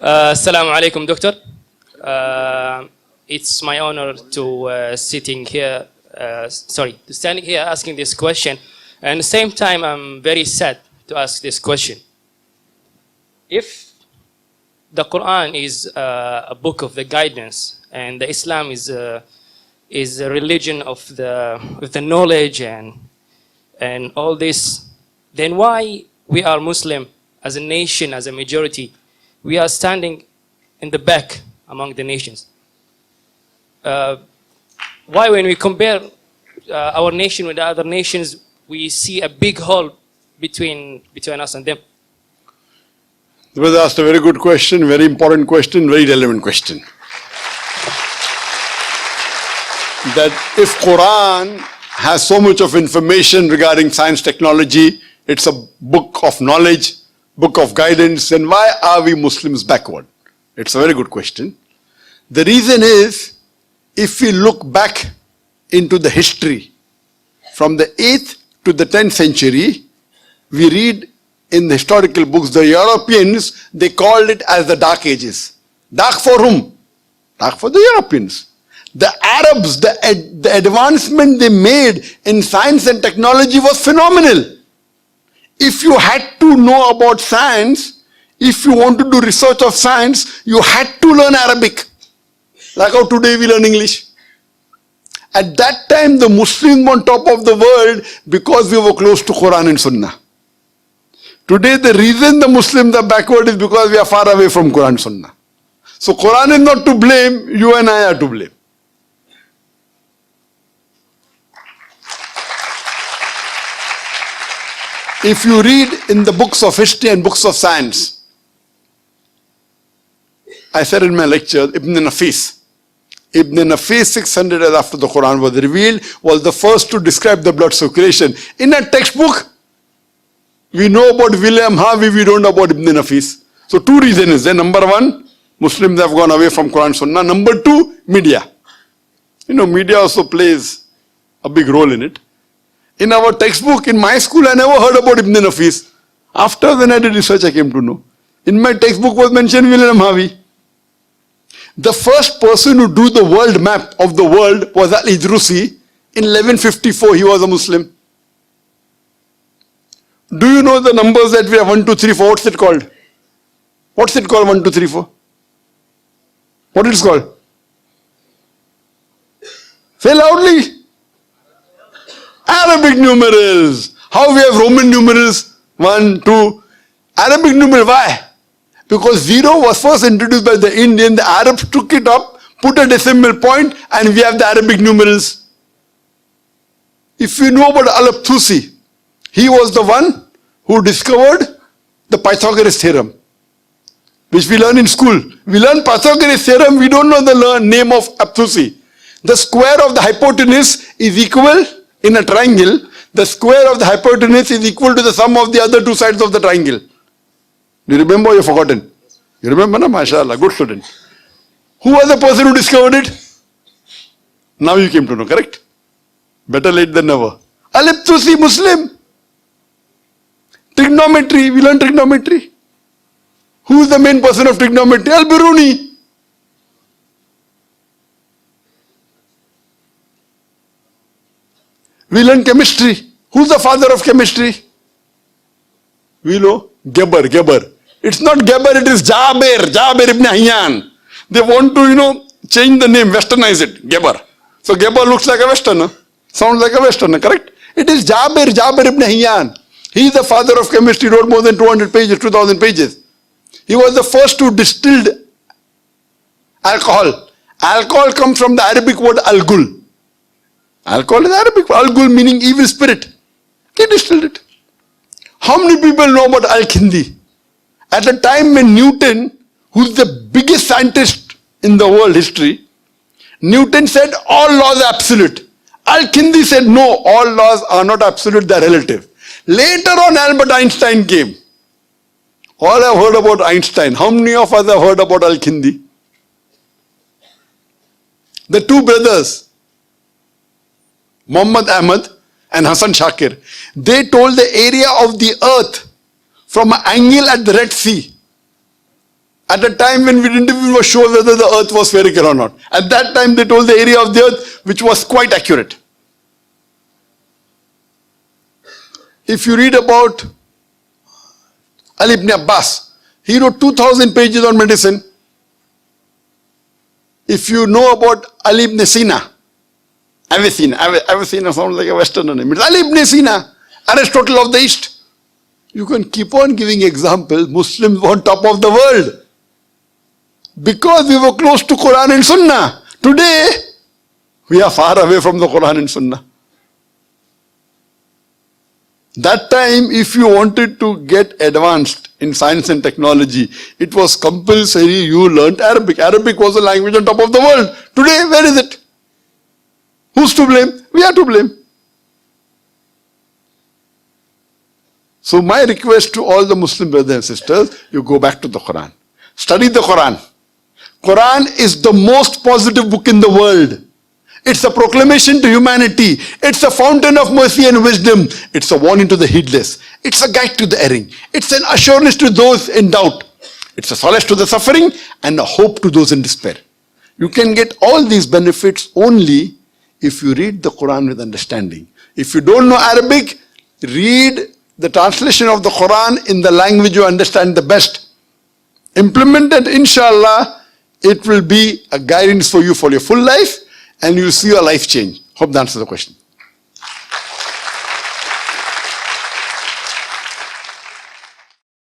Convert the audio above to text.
Assalamu alaikum, Doctor. It's my honor to standing here asking this question. And at the same time, I'm very sad to ask this question. If the Quran is a book of the guidance, and the Islam is a religion of the knowledge and all this, then why we are Muslim as a nation, as a majority, we are standing in the back among the nations? Why, when we compare our nation with the other nations, we see a big hole between us and them? The brother asked a very good question, very important question, very relevant question. That if Quran has so much of information regarding science, technology, it's a book of knowledge, book of guidance, then why are we Muslims backward? It's a very good question. The reason is, if we look back into the history, from the 8th to the 10th century, we read in the historical books, the Europeans, they called it as the Dark Ages. Dark for whom? Dark for the Europeans. The Arabs, the advancement they made in science and technology was phenomenal. If you had to know about science, if you want to do research of science, you had to learn Arabic. Like how today we learn English. At that time, the Muslims were on top of the world because we were close to Quran and Sunnah. Today, the reason the Muslims are backward is because we are far away from Quran and Sunnah. So Quran is not to blame, you and I are to blame. If you read in the books of history and books of science, I said in my lecture, Ibn Nafis. Ibn Nafis, 600 years after the Quran was revealed, was the first to describe the blood circulation. In a textbook, we know about William Harvey, we don't know about Ibn Nafis. So two reasons is there. Number one, Muslims have gone away from Quran Sunnah. Number two, media. Media also plays a big role in it. In our textbook, in my school, I never heard about Ibn Nafis. After when I did research, I came to know. In my textbook was mentioned William Harvey. The first person who drew the world map of the world was Al-Idrusi. In 1154, he was a Muslim. Do you know the numbers that we have? 1, 2, 3, 4. What's it called? What's it called, 1, 2, 3, 4? What is it called? Say loudly. Arabic numerals. How we have Roman numerals? 1, 2. Arabic numeral, why? Because 0 was first introduced by the Indian, the Arabs took it up, put a decimal point, and we have the Arabic numerals. If you know about Al-Abtusi, he was the one who discovered the Pythagoras theorem, which we learn in school. We learn Pythagoras theorem, we don't know the name of Abtusi. The square of the hypotenuse is equal, in a triangle, the square of the hypotenuse is equal to the sum of the other two sides of the triangle. Do you remember or you've forgotten? You remember, na? MashaAllah, good student. Who was the person who discovered it? Now you came to know, correct? Better late than never. Al-Abtusi, Muslim. Trigonometry, we learn trigonometry. Who is the main person of trigonometry? Al-Biruni. We learn chemistry. Who's the father of chemistry? We know Geber. It's not Geber, it is Jaber ibn Hayyan. They want to, change the name, westernize it, Geber. So Geber looks like a westerner, sounds like a westerner, correct? It is Jaber ibn Hayyan. He is the father of chemistry, wrote more than 200 pages, 2000 pages. He was the first who distilled alcohol. Alcohol comes from the Arabic word al-gul. Alcohol is Arabic, al-gul meaning evil spirit. He distilled it. How many people know about Al-Kindi? At a time when Newton, who's the biggest scientist in the world history, Newton said all laws are absolute. Al-Kindi said no, all laws are not absolute, they are relative. Later on, Albert Einstein came. All have heard about Einstein. How many of us have heard about Al-Kindi? The two brothers, Muhammad Ahmad and Hassan Shakir, they told the area of the earth from an angle at the Red Sea. At a time when we didn't even was sure whether the earth was spherical or not. At that time they told the area of the earth which was quite accurate. If you read about Ali ibn Abbas, he wrote 2,000 pages on medicine. If you know about Ali ibn Sina, Avicenna sounds like a Westerner name. It's Ali ibn Sina, Aristotle of the East. You can keep on giving examples. Muslims were on top of the world because we were close to Quran and Sunnah. Today, we are far away from the Quran and Sunnah. That time, if you wanted to get advanced in science and technology, it was compulsory you learnt Arabic. Arabic was the language on top of the world. Today, where is it? Who's to blame? We are to blame. So my request to all the Muslim brothers and sisters, you go back to the Quran. Study the Quran. Quran is the most positive book in the world. It's a proclamation to humanity. It's a fountain of mercy and wisdom. It's a warning to the heedless. It's a guide to the erring. It's an assurance to those in doubt. It's a solace to the suffering and a hope to those in despair. You can get all these benefits only if you read the Quran with understanding. If you don't know Arabic, read the translation of the Quran in the language you understand the best. Implement it, inshallah, it will be a guidance for you for your full life and you'll see your life change. Hope that answers the question.